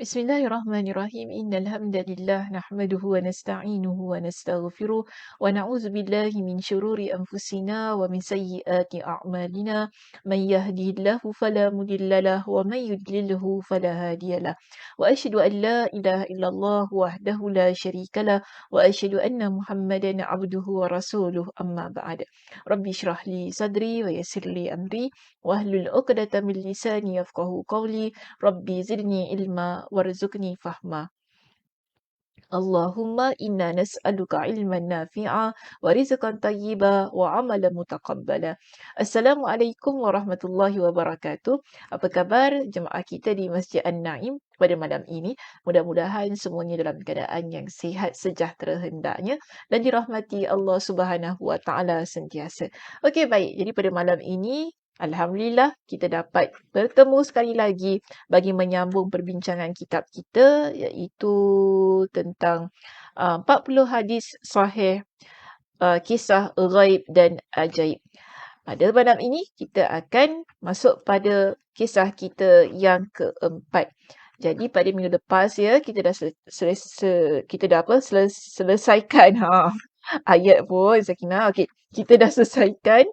Bismillahirrahmanirrahim. Innal hamdalillah nahmaduhu wa nasta'inuhu wa nastaghfiruh wa na'udzu billahi min shururi anfusina wa min sayyiati a'malina. Man yahdihillahu fala mudilla lahu wa man yudlilhu fala hadiyalah. Wa asyhadu an la ilaha illallah wahdahu la syarikalah wa asyhadu anna Muhammadan 'abduhu wa rasuluh. Amma ba'd. Rabbi shrah li sadri wa yassir li amri wahlul 'uqdatam min lisani yafqahu qawli. Rabbi zidni ilma warzuqni fahma. Allahumma inna nas'aluka ilman nafi'a wa rizqan tayyiba wa amalan mutaqabbala. Assalamualaikum warahmatullahi wabarakatuh. Apa khabar jemaah kita di Masjid An-Naim pada malam ini? Mudah-mudahan semuanya dalam keadaan yang sihat sejahtera hendaknya dan dirahmati Allah Subhanahu wa taala sentiasa. Okey, baik. Jadi pada malam ini alhamdulillah kita dapat bertemu sekali lagi bagi menyambung perbincangan kitab kita iaitu tentang 40 hadis sahih kisah ghaib dan ajaib. Pada malam ini kita akan masuk pada kisah kita yang keempat. Jadi pada minggu lepas ya kita dah selesaikan ayat pun Sakina. Okey, kita dah selesaikan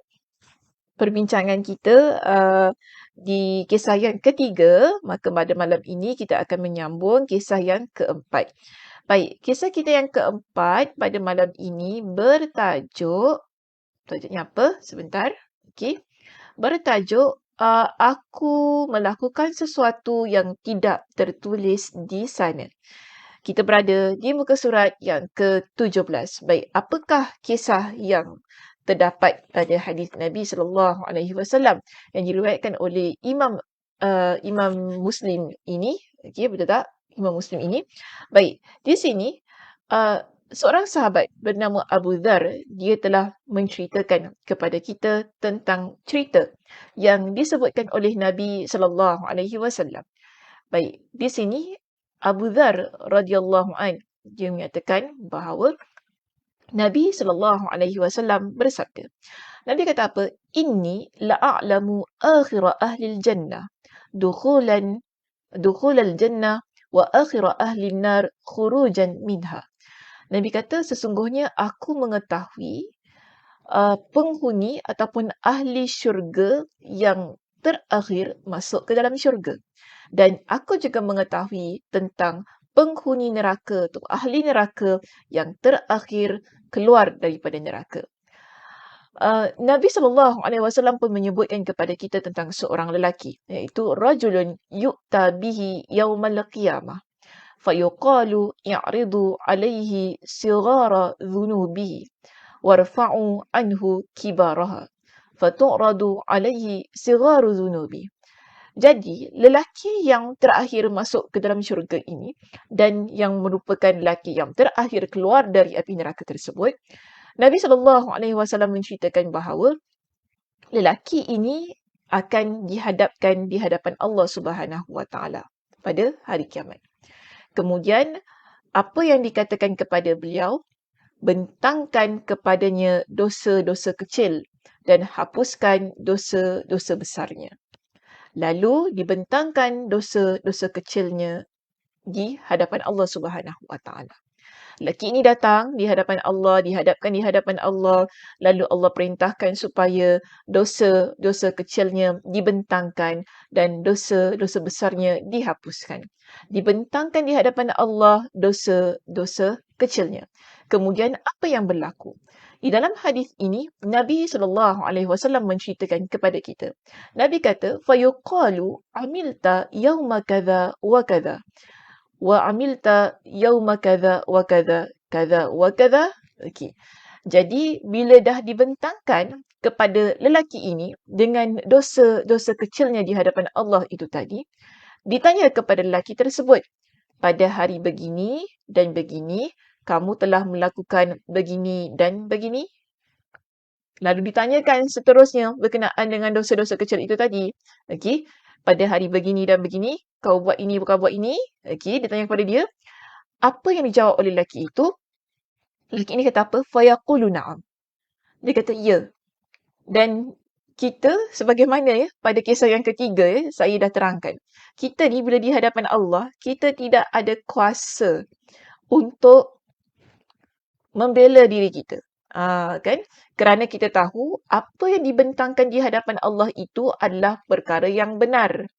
perbincangan kita di kisah yang ketiga, maka pada malam ini kita akan menyambung kisah yang keempat. Baik, kisah kita yang keempat pada malam ini tajuknya apa? Sebentar. Okey. Bertajuk aku melakukan sesuatu yang tidak tertulis di sana. Kita berada di muka surat yang ke-17. Baik, apakah kisah yang terdapat pada hadis Nabi sallallahu alaihi wasallam yang diriwayatkan oleh Imam Muslim ini? Okey, betul tak? Imam Muslim ini. Baik, di sini seorang sahabat bernama Abu Dhar, dia telah menceritakan kepada kita tentang cerita yang disebutkan oleh Nabi sallallahu alaihi wasallam. Baik, di sini Abu Dhar radhiyallahu an dia menyatakan bahawa Nabi sallallahu alaihi wasallam bersabda. Nabi kata apa? Inni la'alamu akhira ahli jannah dukhulan dukhulal jannah wa akhira ahli nar khurujan minha. Nabi kata sesungguhnya aku mengetahui penghuni ataupun ahli syurga yang terakhir masuk ke dalam syurga. Dan aku juga mengetahui tentang penghuni neraka atau ahli neraka yang terakhir keluar daripada neraka. Nabi SAW pun menyebutkan kepada kita tentang seorang lelaki, iaitu rajulun yu'ta bihi yaumal qiyamah fayuqalu i'ridu alaihi sighara dhunubihi warfa'u anhu kibaraha fatu'radu alaihi sigharu dhunubi. Jadi, lelaki yang terakhir masuk ke dalam syurga ini dan yang merupakan lelaki yang terakhir keluar dari api neraka tersebut, Nabi SAW menceritakan bahawa lelaki ini akan dihadapkan di hadapan Allah Subhanahu Wa Taala pada hari kiamat. Kemudian, apa yang dikatakan kepada beliau, bentangkan kepadanya dosa-dosa kecil dan hapuskan dosa-dosa besarnya. Lalu dibentangkan dosa-dosa kecilnya di hadapan Allah Subhanahu Wa Taala. Lelaki ini datang di hadapan Allah, dihadapkan di hadapan Allah, lalu Allah perintahkan supaya dosa-dosa kecilnya dibentangkan dan dosa-dosa besarnya dihapuskan. Dibentangkan di hadapan Allah dosa-dosa kecilnya. Kemudian apa yang berlaku? Di dalam hadis ini Nabi SAW menceritakan kepada kita. Nabi kata, "Fayuqalu amilta yauma kadza wa kadza wa amilta yauma kadza wa kadza kadza wa kadza." Okey. Jadi bila dah dibentangkan kepada lelaki ini dengan dosa-dosa kecilnya di hadapan Allah itu tadi, ditanya kepada lelaki tersebut, pada hari begini dan begini kamu telah melakukan begini dan begini? Lalu ditanyakan seterusnya berkenaan dengan dosa-dosa kecil itu tadi. Okey, pada hari begini dan begini, kau buat ini, bukan buat ini. Okey, ditanya kepada dia. Apa yang dijawab oleh lelaki itu? Lelaki ini kata apa? Fayaqulu na'am. Dia kata ya. Dan kita sebagaimana pada kisah yang ketiga saya dah terangkan. Kita ni bila di hadapan Allah, kita tidak ada kuasa untuk membela diri kita. Kan? Kerana kita tahu apa yang dibentangkan di hadapan Allah itu adalah perkara yang benar.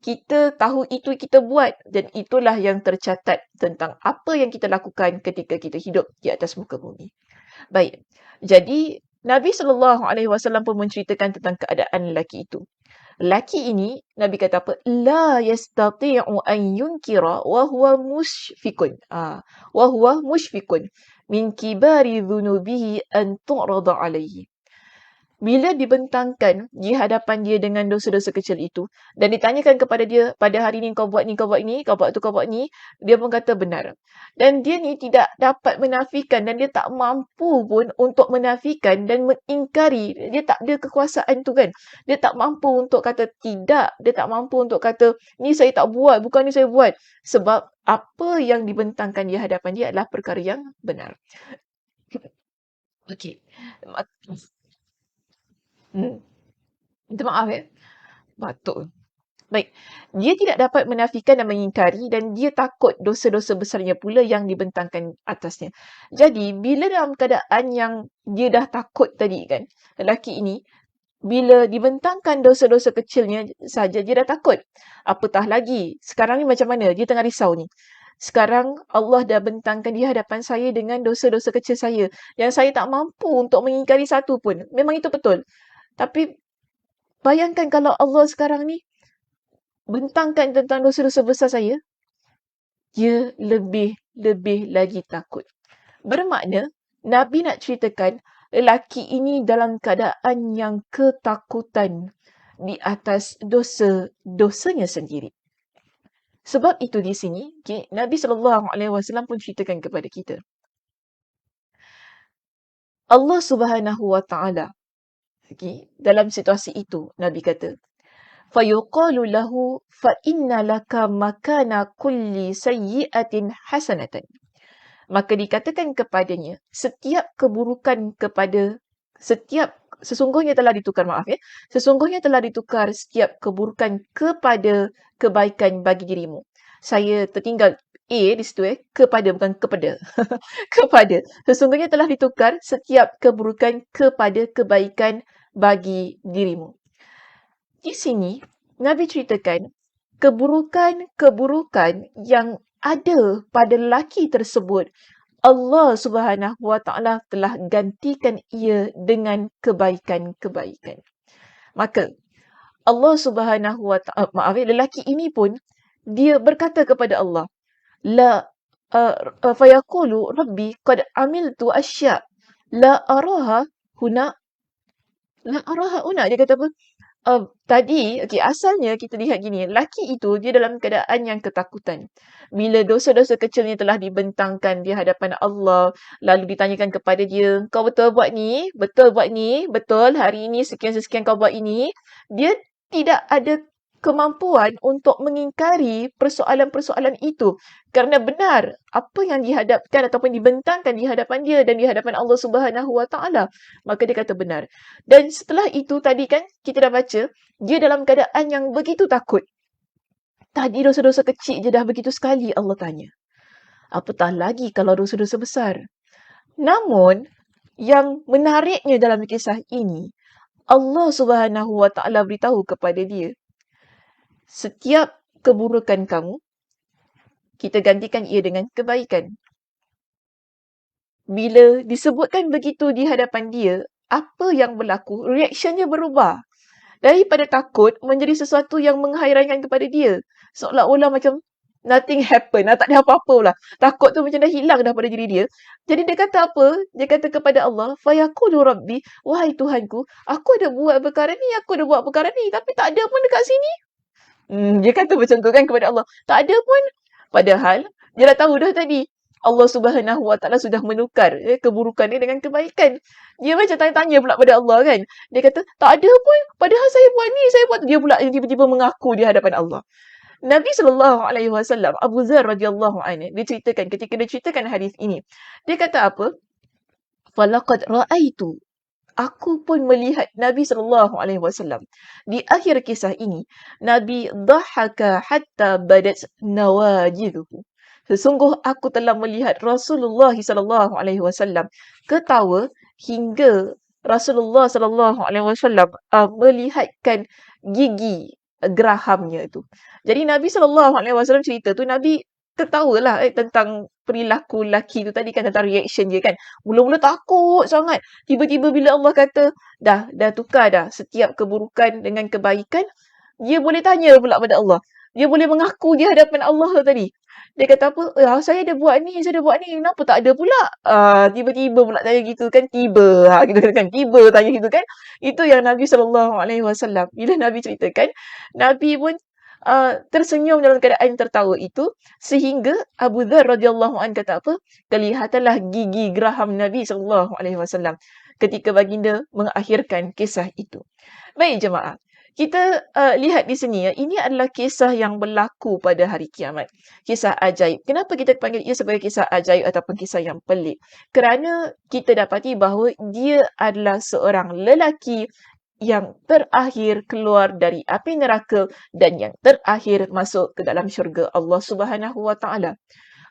Kita tahu itu kita buat dan itulah yang tercatat tentang apa yang kita lakukan ketika kita hidup di atas muka bumi. Baik. Jadi Nabi SAW pun menceritakan tentang keadaan lelaki itu. Lelaki ini Nabi kata apa? La yastati'u an yunkira wa huwa mushfikun. Wa huwa mushfikun min kibari dhunubihi an tu'rada alaihi. Bila dibentangkan di hadapan dia dengan dosa-dosa kecil itu dan ditanyakan kepada dia, pada hari ni kau buat ni, kau buat ni, kau buat tu, kau buat ni, dia pun kata benar. Dan dia ni tidak dapat menafikan dan dia tak mampu pun untuk menafikan dan mengingkari. Dia tak ada kekuasaan tu kan. Dia tak mampu untuk kata tidak. Dia tak mampu untuk kata ni saya tak buat, bukan ni saya buat. Sebab apa yang dibentangkan di hadapan dia adalah perkara yang benar. Okey. Minta maaf batuk. Baik. Dia tidak dapat menafikan dan mengingkari dan dia takut dosa-dosa besarnya pula yang dibentangkan atasnya. Jadi, bila dalam keadaan yang dia dah takut tadi kan, lelaki ini, bila dibentangkan dosa-dosa kecilnya saja, dia dah takut. Apatah lagi, sekarang ni macam mana? Dia tengah risau ni. Sekarang Allah dah bentangkan di hadapan saya dengan dosa-dosa kecil saya yang saya tak mampu untuk mengingkari satu pun. Memang itu betul. Tapi bayangkan kalau Allah sekarang ni bentangkan tentang dosa-dosa besar saya, dia lebih lagi takut. Bermakna, Nabi nak ceritakan lelaki ini dalam keadaan yang ketakutan di atas dosa-dosanya sendiri. Sebab itu di sini, Nabi SAW pun ceritakan kepada kita. Allah Subhanahu Wa Taala, dalam situasi itu, Nabi kata, فَيُقَالُ لَهُ فَإِنَّ لَكَ مَكَانَ كُلِّ سَيِّئَةٍ حَسَنَةً. Maka dikatakan kepadanya, sesungguhnya telah ditukar setiap keburukan kepada kebaikan bagi dirimu. Saya tertinggal A di situ kepada bukan kepada. Kepada. Sesungguhnya telah ditukar setiap keburukan kepada kebaikan bagi dirimu. Di sini, Nabi ceritakan keburukan-keburukan yang ada pada lelaki tersebut, Allah Subhanahu Wa Taala telah gantikan ia dengan kebaikan-kebaikan. Maka, Allah Subhanahu Wa Taala, lelaki ini pun, dia berkata kepada Allah, fayaqulu Rabbi qad amiltu asya' la araha huna. Dia kata apa? Tadi, asalnya kita lihat gini, lelaki itu dia dalam keadaan yang ketakutan. Bila dosa-dosa kecilnya telah dibentangkan di hadapan Allah, lalu ditanyakan kepada dia, kau betul buat ni, betul hari ini sekian-sekian kau buat ini, dia tidak ada kemampuan untuk mengingkari persoalan-persoalan itu. Kerana benar, apa yang dihadapkan ataupun dibentangkan di hadapan dia dan di hadapan Allah Subhanahu Wa Taala, maka dia kata benar. Dan setelah itu tadi kan, kita dah baca, dia dalam keadaan yang begitu takut. Tadi dosa-dosa kecil je dah begitu sekali Allah tanya. Apatah lagi kalau dosa-dosa besar. Namun, yang menariknya dalam kisah ini, Allah Subhanahu Wa Taala beritahu kepada dia, setiap keburukan kamu, kita gantikan ia dengan kebaikan. Bila disebutkan begitu di hadapan dia, apa yang berlaku? Reaksinya berubah. Daripada takut menjadi sesuatu yang menghairankan kepada dia. Seolah-olah macam nothing happen. Tak ada apa-apa pula. Takut tu macam dah hilang dah pada diri dia. Jadi dia kata apa? Dia kata kepada Allah, fayaqulu Rabbi, wahai Tuhanku, aku ada buat perkara ni, tapi tak ada pun dekat sini. Dia kata macam tu kan kepada Allah. Tak ada pun. Padahal, dia dah tahu dah tadi. Allah Subhanahu Wa Taala sudah menukar keburukan dia dengan kebaikan. Dia macam tanya-tanya pula pada Allah kan. Dia kata, tak ada pun. Padahal saya buat ni, saya buat. Dia pula tiba-tiba mengaku di hadapan Allah. Nabi SAW, Abu Dzar radhiyallahu anhu, ketika dia ceritakan hadis ini. Dia kata apa? Falaqad ra'aitu aku pun melihat Nabi SAW. Di akhir kisah ini, Nabi dhahaka hatta badat nawajiduhu. Sesungguh aku telah melihat Rasulullah SAW ketawa hingga Rasulullah SAW melihatkan gigi gerahamnya itu. Jadi Nabi SAW cerita tu, Nabi ketawalah tentang perilaku lelaki tu tadi kan, tentang reaction dia kan. Mula-mula takut sangat. Tiba-tiba bila Allah kata, dah tukar dah setiap keburukan dengan kebaikan, dia boleh tanya pula pada Allah. Dia boleh mengaku di hadapan Allah tadi. Dia kata apa? Saya ada buat ni, kenapa tak ada pula? Tiba-tiba pula tanya gitu kan. Gitu kan. Tiba tanya gitu kan. Itu yang Nabi SAW. Bila Nabi ceritakan, Nabi pun tersenyum dalam keadaan tertawa itu, sehingga Abu Dhar radhiyallahu an kata apa? Kelihatanlah gigi geraham Nabi SAW ketika baginda mengakhirkan kisah itu. Baik jemaah, kita lihat di sini ya, ini adalah kisah yang berlaku pada hari kiamat. Kisah ajaib. Kenapa kita panggil ia sebagai kisah ajaib ataupun kisah yang pelik? Kerana kita dapati bahawa dia adalah seorang lelaki yang terakhir keluar dari api neraka dan yang terakhir masuk ke dalam syurga Allah Subhanahu wa taala.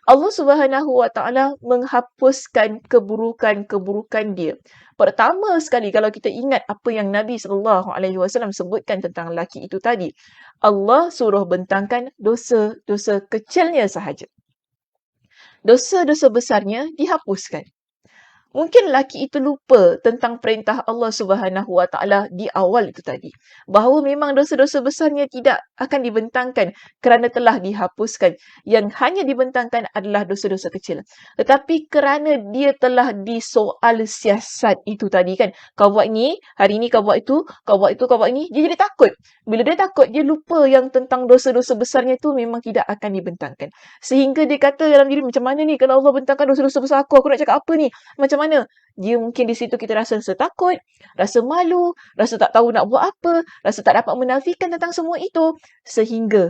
Allah Subhanahu wa taala menghapuskan keburukan-keburukan dia. Pertama sekali kalau kita ingat apa yang Nabi SAW sebutkan tentang lelaki itu tadi, Allah suruh bentangkan dosa-dosa kecilnya sahaja. Dosa-dosa besarnya dihapuskan. Mungkin lelaki itu lupa tentang perintah Allah Subhanahu Wa Taala di awal itu tadi. Bahawa memang dosa-dosa besarnya tidak akan dibentangkan kerana telah dihapuskan. Yang hanya dibentangkan adalah dosa-dosa kecil. Tetapi kerana dia telah disoal siasat itu tadi kan. Kau buat ni, hari ni kau buat itu, kau buat itu, kau buat ini. Dia jadi takut. Bila dia takut, dia lupa yang tentang dosa-dosa besarnya itu memang tidak akan dibentangkan. Sehingga dia kata dalam diri, macam mana ni kalau Allah bentangkan dosa-dosa besar aku nak cakap apa ni? Macam mana? Dia mungkin di situ kita rasa takut, rasa malu, rasa tak tahu nak buat apa, rasa tak dapat menafikan tentang semua itu. Sehingga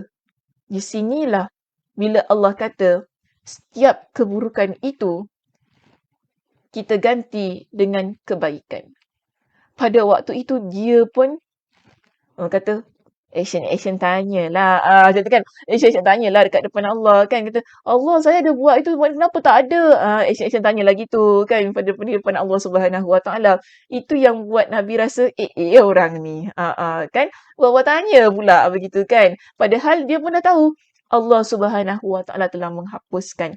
di sinilah bila Allah kata setiap keburukan itu kita ganti dengan kebaikan. Pada waktu itu dia pun kata, Action tanyalah. Macam tu kan. Action tanyalah dekat depan Allah kan. Kata, Allah saya ada buat itu, kenapa tak ada? Action tanya lagi tu kan. Pada depan Allah Subhanahu Wa Taala. Itu yang buat Nabi rasa, orang ni. Kan. Buat tanya pula begitu kan. Padahal dia pun dah tahu. Allah Subhanahu Wa Taala telah menghapuskan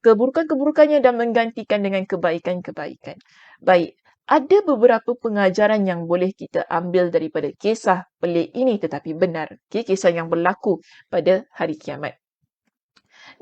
keburukan-keburukannya dan menggantikan dengan kebaikan-kebaikan. Baik. Ada beberapa pengajaran yang boleh kita ambil daripada kisah pelik ini tetapi benar. Kisah yang berlaku pada hari kiamat.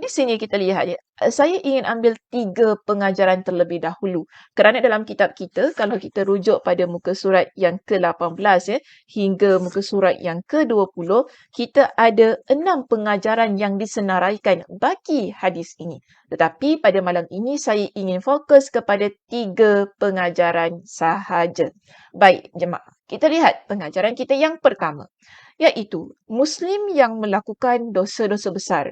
Di sini kita lihat ya, saya ingin ambil 3 pengajaran terlebih dahulu. Kerana dalam kitab kita, kalau kita rujuk pada muka surat yang ke-18 ya, hingga muka surat yang ke-20, kita ada 6 pengajaran yang disenaraikan bagi hadis ini. Tetapi pada malam ini saya ingin fokus kepada 3 pengajaran sahaja. Baik, jemaah. Kita lihat pengajaran kita yang pertama, iaitu Muslim yang melakukan dosa-dosa besar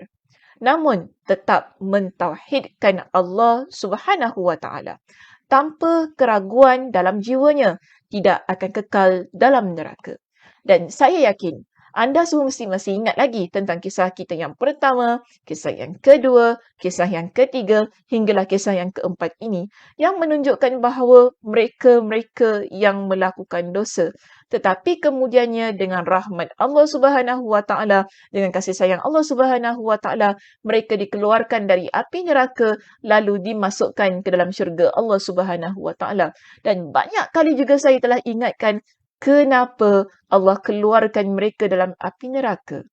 namun tetap mentauhidkan Allah Subhanahu wa taala tanpa keraguan dalam jiwanya tidak akan kekal dalam neraka. Dan saya yakin anda semua mesti masih ingat lagi tentang kisah kita yang pertama, kisah yang kedua, kisah yang ketiga, hinggalah kisah yang keempat ini yang menunjukkan bahawa mereka-mereka yang melakukan dosa tetapi kemudiannya dengan rahmat Allah Subhanahu Wa Taala, dengan kasih sayang Allah Subhanahu Wa Taala, mereka dikeluarkan dari api neraka lalu dimasukkan ke dalam syurga Allah Subhanahu Wa Taala. Dan banyak kali juga saya telah ingatkan kenapa Allah keluarkan mereka dalam api neraka.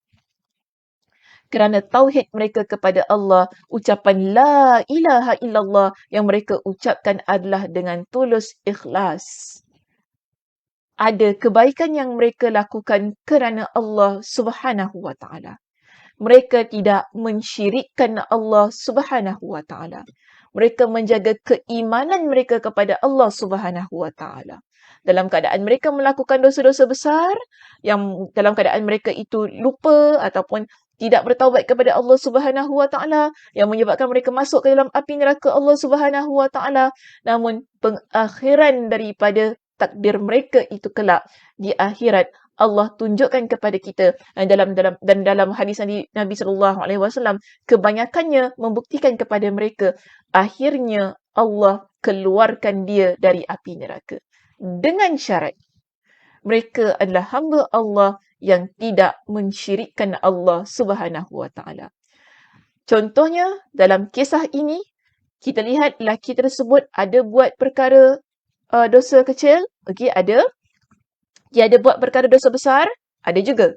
Kerana tauhid mereka kepada Allah, ucapan la ilaha illallah yang mereka ucapkan adalah dengan tulus ikhlas. Ada kebaikan yang mereka lakukan kerana Allah Subhanahu Wa Taala. Mereka tidak mensyirikkan Allah Subhanahu Wa Taala. Mereka menjaga keimanan mereka kepada Allah Subhanahu Wa Taala. Dalam keadaan mereka melakukan dosa-dosa besar, yang dalam keadaan mereka itu lupa ataupun tidak bertaubat kepada Allah Subhanahu Wa Taala yang menyebabkan mereka masuk ke dalam api neraka Allah Subhanahu Wa Taala. Namun pengakhiran daripada takdir mereka itu kelak di akhirat Allah tunjukkan kepada kita dalam hadis Nabi sallallahu alaihi wasallam, kebanyakannya membuktikan kepada mereka akhirnya Allah keluarkan dia dari api neraka dengan syarat mereka adalah hamba Allah yang tidak mensyirikkan Allah Subhanahu Wa Taala. Contohnya dalam kisah ini kita lihat lelaki tersebut ada buat perkara dosa kecil, okey, ada. Dia ada buat perkara dosa besar, ada juga.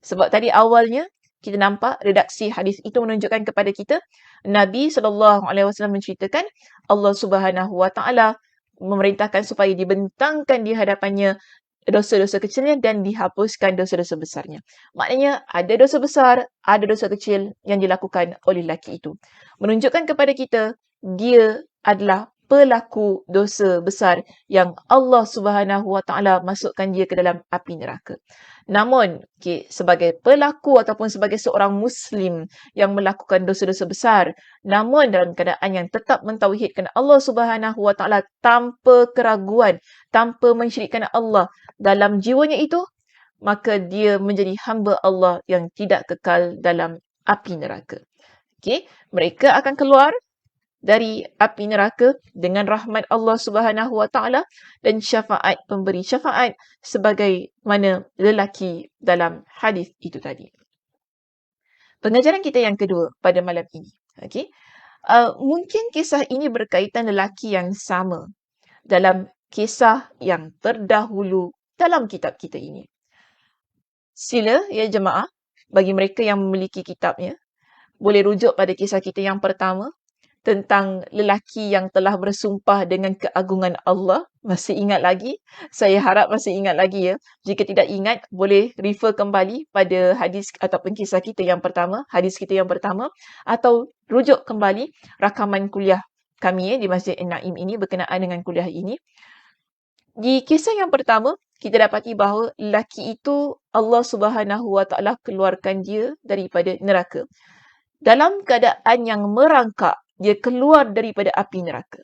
Sebab tadi awalnya kita nampak redaksi hadis itu menunjukkan kepada kita Nabi SAW menceritakan Allah Subhanahu Wa Taala memerintahkan supaya dibentangkan di hadapannya dosa-dosa kecilnya dan dihapuskan dosa-dosa besarnya. Maknanya ada dosa besar, ada dosa kecil yang dilakukan oleh lelaki itu. Menunjukkan kepada kita dia adalah pelaku dosa besar yang Allah Subhanahu Wa Taala masukkan dia ke dalam api neraka. Namun, sebagai pelaku ataupun sebagai seorang Muslim yang melakukan dosa-dosa besar, namun dalam keadaan yang tetap mentauhidkan Allah Subhanahu Wa Taala tanpa keraguan, tanpa mensyirikkan Allah dalam jiwanya itu, maka dia menjadi hamba Allah yang tidak kekal dalam api neraka. Mereka akan keluar dari api neraka dengan rahmat Allah Subhanahu Wa Taala dan syafaat pemberi syafaat sebagai mana lelaki dalam hadis itu tadi. Pengajaran kita yang kedua pada malam ini. Mungkin kisah ini berkaitan lelaki yang sama dalam kisah yang terdahulu dalam kitab kita ini. Sila ya jemaah, bagi mereka yang memiliki kitabnya, boleh rujuk pada kisah kita yang pertama tentang lelaki yang telah bersumpah dengan keagungan Allah. Masih ingat lagi? Saya harap masih ingat lagi ya. Jika tidak ingat, boleh refer kembali pada hadis ataupun kisah kita yang pertama, hadis kita yang pertama, atau rujuk kembali rakaman kuliah kami di Masjid An-Naim ini berkenaan dengan kuliah ini. Di kisah yang pertama, kita dapati bahawa lelaki itu Allah Subhanahu Wa Taala keluarkan dia daripada neraka. Dalam keadaan yang merangkak, dia keluar daripada api neraka.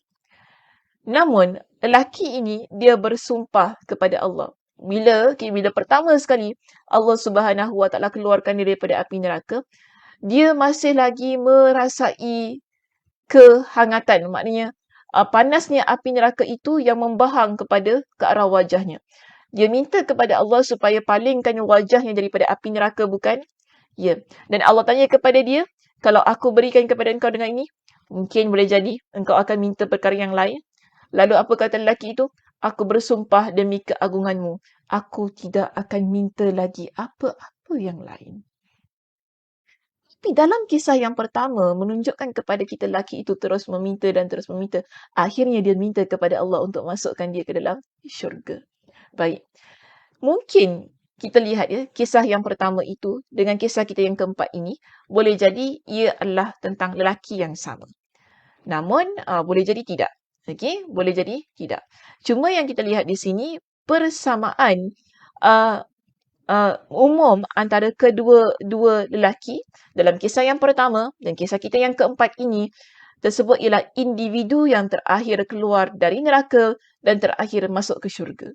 Namun, lelaki ini dia bersumpah kepada Allah. Bila pertama sekali Allah Subhanahu Wa Taala keluarkan dia daripada api neraka, dia masih lagi merasai kehangatan. Maknanya, panasnya api neraka itu yang membahang ke arah wajahnya. Dia minta kepada Allah supaya palingkan wajahnya daripada api neraka, bukan? Ya. Dan Allah tanya kepada dia, kalau aku berikan kepada engkau dengan ini, mungkin boleh jadi engkau akan minta perkara yang lain. Lalu apa kata lelaki itu? Aku bersumpah demi keagunganmu, aku tidak akan minta lagi apa-apa yang lain. Tapi dalam kisah yang pertama menunjukkan kepada kita lelaki itu terus meminta dan terus meminta. Akhirnya dia minta kepada Allah untuk masukkan dia ke dalam syurga. Baik. Mungkin kita lihat ya, kisah yang pertama itu dengan kisah kita yang keempat ini, boleh jadi ia adalah tentang lelaki yang sama. Namun, boleh jadi tidak. Boleh jadi tidak. Cuma yang kita lihat di sini, persamaan umum antara dua lelaki dalam kisah yang pertama dan kisah kita yang keempat ini tersebut ialah individu yang terakhir keluar dari neraka dan terakhir masuk ke syurga.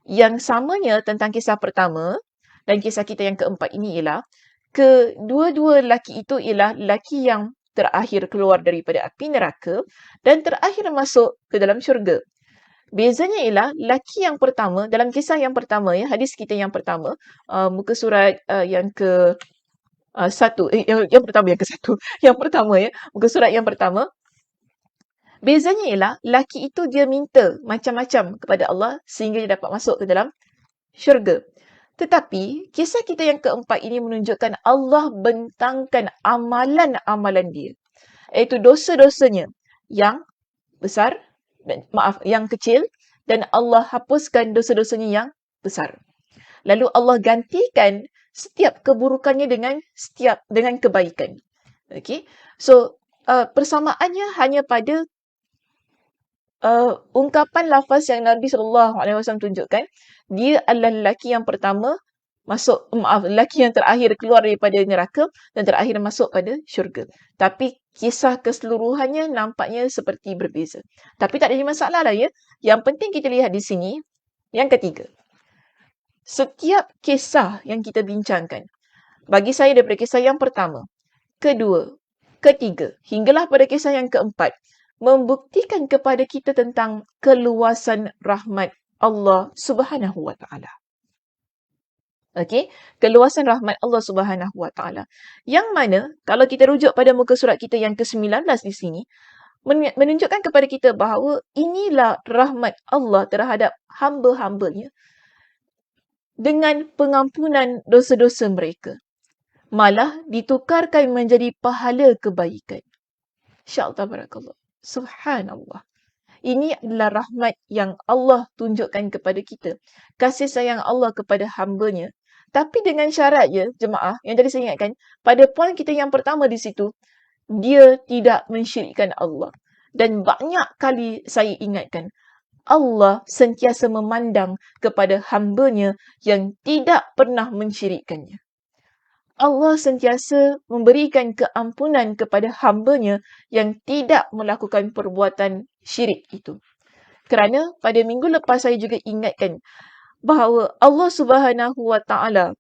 Yang samanya tentang kisah pertama dan kisah kita yang keempat ini ialah kedua-dua lelaki itu ialah lelaki yang terakhir keluar daripada api neraka dan terakhir masuk ke dalam syurga. Bezanya ialah lelaki yang pertama, dalam kisah yang pertama ya, hadis kita yang pertama, muka surat yang ke satu, yang pertama yang pertama ya, muka surat yang pertama. Bezanya ialah lelaki itu dia minta macam-macam kepada Allah sehingga dia dapat masuk ke dalam syurga. Tetapi kisah kita yang keempat ini menunjukkan Allah bentangkan amalan-amalan dia, iaitu dosa-dosanya yang besar, yang kecil, dan Allah hapuskan dosa-dosanya yang besar. Lalu Allah gantikan setiap keburukannya dengan kebaikan. So persamaannya hanya pada ungkapan lafaz yang Nabi SAW tunjukkan. Dia adalah lelaki yang pertama lelaki yang terakhir keluar daripada neraka dan terakhir masuk pada syurga. Tapi kisah keseluruhannya nampaknya seperti berbeza. Tapi tak ada masalah lah ya. Yang penting kita lihat di sini, yang ketiga. Setiap kisah yang kita bincangkan, bagi saya daripada kisah yang pertama, kedua, ketiga, hinggalah pada kisah yang keempat, membuktikan kepada kita tentang keluasan rahmat Allah Subhanahu wa taala. Okey, keluasan rahmat Allah Subhanahu wa taala. Yang mana kalau kita rujuk pada muka surat kita yang ke-19 di sini, menunjukkan kepada kita bahawa inilah rahmat Allah terhadap hamba-hambanya dengan pengampunan dosa-dosa mereka. Malah ditukarkan menjadi pahala kebaikan. InsyaAllah barakallah. Subhanallah. Ini adalah rahmat yang Allah tunjukkan kepada kita. Kasih sayang Allah kepada hambanya. Tapi dengan syarat je, jemaah, yang tadi saya ingatkan, pada poin kita yang pertama di situ, dia tidak mensyirikkan Allah. Dan banyak kali saya ingatkan, Allah sentiasa memandang kepada hambanya yang tidak pernah mensyirikkannya. Allah sentiasa memberikan keampunan kepada hambanya yang tidak melakukan perbuatan syirik itu. Kerana pada minggu lepas saya juga ingatkan bahawa Allah Subhanahu wa taala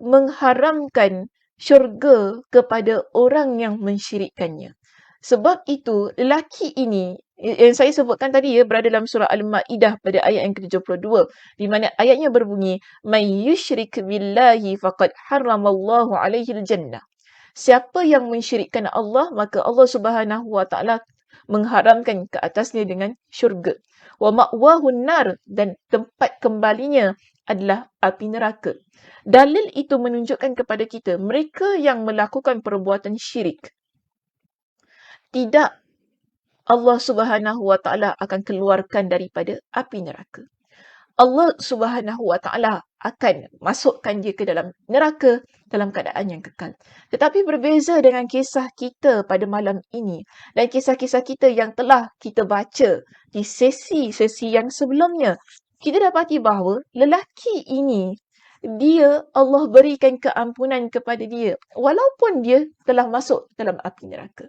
mengharamkan syurga kepada orang yang mensyirikkannya. Sebab itu lelaki ini yang saya sebutkan tadi berada dalam surah Al-Maidah pada ayat yang ke-72 di mana ayatnya berbunyi may yusyrik billahi faqad harramallahu alaihi al-jannah. Siapa yang mensyirikkan Allah maka Allah Subhanahu wa taala mengharamkan ke atasnya dengan syurga. Wa ma'wahun nar dan tempat kembalinya adalah api neraka. Dalil itu menunjukkan kepada kita mereka yang melakukan perbuatan syirik tidak Allah Subhanahu wa taala akan keluarkan daripada api neraka. Allah Subhanahu wa taala akan masukkan dia ke dalam neraka dalam keadaan yang kekal. Tetapi berbeza dengan kisah kita pada malam ini dan kisah-kisah kita yang telah kita baca di sesi-sesi yang sebelumnya. Kita dapati bahawa lelaki ini dia Allah berikan keampunan kepada dia walaupun dia telah masuk dalam api neraka.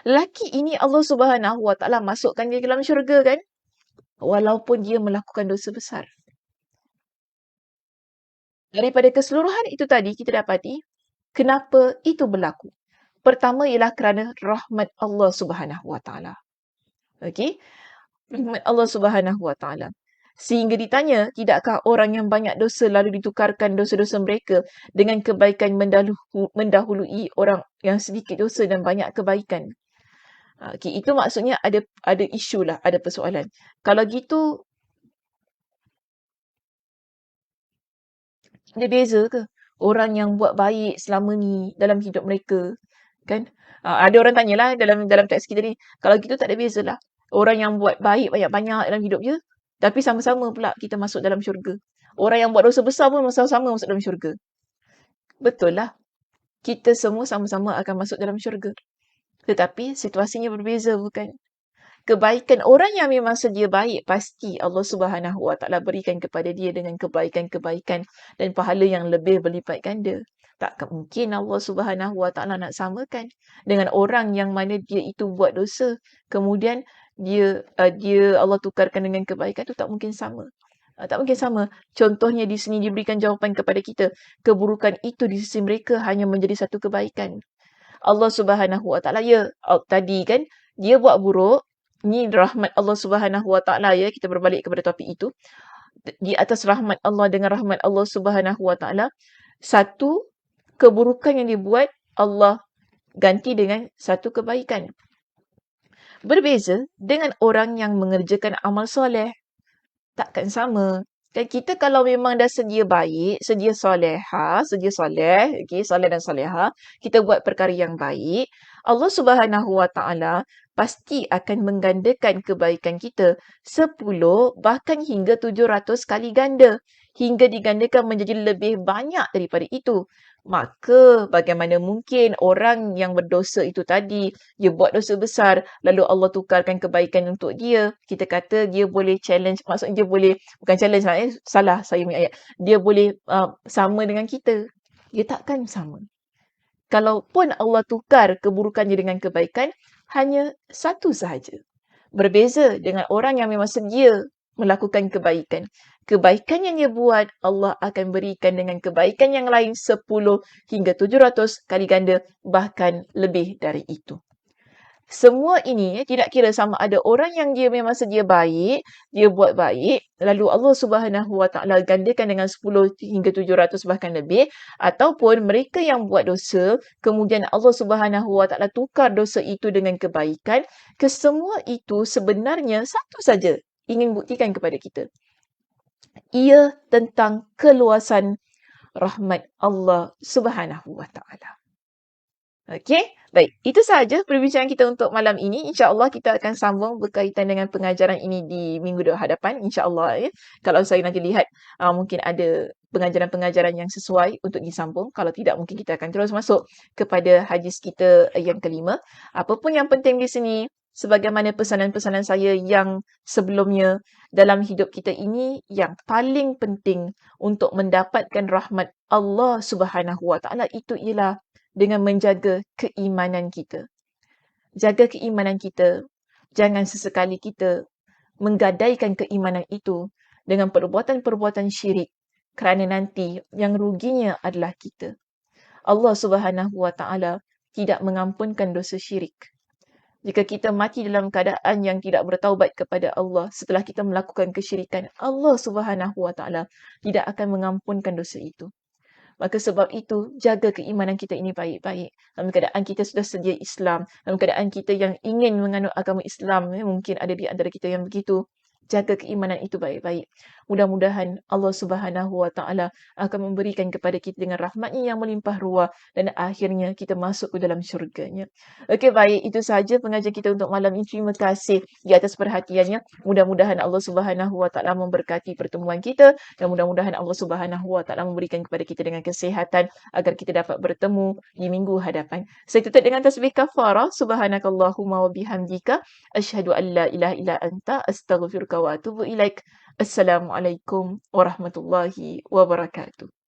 Lelaki ini Allah Subhanahu wa taala masukkan dia ke dalam syurga kan? Walaupun dia melakukan dosa besar. Daripada keseluruhan itu tadi kita dapati kenapa itu berlaku. Pertama ialah kerana rahmat Allah Subhanahu wa taala. Okey? Rahmat Allah Subhanahu wa taala. Sehingga ditanya, tidakkah orang yang banyak dosa lalu ditukarkan dosa-dosa mereka dengan kebaikan mendahului orang yang sedikit dosa dan banyak kebaikan? Okay, itu maksudnya ada isu lah, ada persoalan. Kalau gitu, ada beza ke? Orang yang buat baik selama ni dalam hidup mereka, kan? Ada orang tanyalah dalam teks kita ni, kalau gitu tak ada beza lah. Orang yang buat baik banyak-banyak dalam hidup dia, tapi sama-sama pula kita masuk dalam syurga. Orang yang buat dosa besar pun sama-sama masuk dalam syurga. Betul lah. Kita semua sama-sama akan masuk dalam syurga. Tetapi situasinya berbeza bukan? Kebaikan orang yang memang sedia baik pasti Allah Subhanahu wa taala berikan kepada dia dengan kebaikan-kebaikan dan pahala yang lebih berlipat ganda. Tak mungkin Allah Subhanahu wa taala nak samakan dengan orang yang mana dia itu buat dosa kemudian dia Allah tukarkan dengan kebaikan tu tak mungkin sama. Tak mungkin sama. Contohnya di sini diberikan jawapan kepada kita. Keburukan itu di sisi mereka hanya menjadi satu kebaikan. Allah Subhanahu wa taala tadi kan dia buat buruk. Ni rahmat Allah Subhanahu wa taala ya, kita berbalik kepada topik itu. Di atas rahmat Allah dengan rahmat Allah Subhanahu wa taala, satu keburukan yang dibuat Allah ganti dengan satu kebaikan. Berbeza dengan orang yang mengerjakan amal soleh. Takkan sama. Dan kita kalau memang dah sedia baik, sedia soleha, sedia soleh, okay, soleh dan soleha, kita buat perkara yang baik, Allah Subhanahu wa taala pasti akan menggandakan kebaikan kita 10 bahkan hingga 700 kali ganda. Hingga digandakan menjadi lebih banyak daripada itu. Maka bagaimana mungkin orang yang berdosa itu tadi, dia buat dosa besar, lalu Allah tukarkan kebaikan untuk dia. Kita kata dia boleh challenge, maksudnya dia boleh, bukan challenge lah, salah saya punya ayat. Dia boleh sama dengan kita. Dia takkan sama. Kalaupun Allah tukar keburukannya dengan kebaikan, hanya satu sahaja. Berbeza dengan orang yang memang sedia melakukan kebaikan. Kebaikan yang dia buat, Allah akan berikan dengan kebaikan yang lain 10 hingga 700 kali ganda, bahkan lebih dari itu. Semua ini tidak kira sama ada orang yang dia memang sedia baik, dia buat baik, lalu Allah Subhanahu Wa Taala gandakan dengan 10 hingga 700 bahkan lebih, ataupun mereka yang buat dosa, kemudian Allah Subhanahu Wa Taala tukar dosa itu dengan kebaikan. Kesemua itu sebenarnya satu saja ingin buktikan kepada kita. Ia tentang keluasan rahmat Allah Subhanahu Wa Taala. Okey, baik. Itu sahaja perbincangan kita untuk malam ini. InsyaAllah kita akan sambung berkaitan dengan pengajaran ini di minggu hadapan. InsyaAllah ya. Kalau saya nanti lihat mungkin ada pengajaran-pengajaran yang sesuai untuk disambung. Kalau tidak, mungkin kita akan terus masuk kepada hadis kita yang kelima. Apapun yang penting di sini, sebagaimana pesanan-pesanan saya yang sebelumnya, dalam hidup kita ini yang paling penting untuk mendapatkan rahmat Allah Subhanahu Wa Taala itu ialah dengan menjaga keimanan kita. Jaga keimanan kita. Jangan sesekali kita menggadaikan keimanan itu dengan perbuatan-perbuatan syirik, kerana nanti yang ruginya adalah kita. Allah Subhanahu Wa Taala tidak mengampunkan dosa syirik. Jika kita mati dalam keadaan yang tidak bertaubat kepada Allah setelah kita melakukan kesyirikan, Allah Subhanahu Wa Taala tidak akan mengampunkan dosa itu. Maka sebab itu, jaga keimanan kita ini baik-baik. Dalam keadaan kita sudah sedia Islam, dalam keadaan kita yang ingin menganut agama Islam, mungkin ada di antara kita yang begitu. Jaga keimanan itu baik-baik. Mudah-mudahan Allah Subhanahu Wa Taala akan memberikan kepada kita dengan rahmat-Nya yang melimpah ruah dan akhirnya kita masuk ke dalam syurga-Nya. Okey, baik. Itu sahaja pengajian kita untuk malam ini. Terima kasih di atas perhatiannya. Mudah-mudahan Allah Subhanahu Wa Taala memberkati pertemuan kita dan mudah-mudahan Allah Subhanahu Wa Taala memberikan kepada kita dengan kesihatan agar kita dapat bertemu di minggu hadapan. Saya tutup dengan tasbih kafarah. Subhanakallahumma wa bihamdika asyhadu an la ilaha illa anta astaghfiruka wa atubu ilaik. Assalamualaikum warahmatullahi wabarakatuh.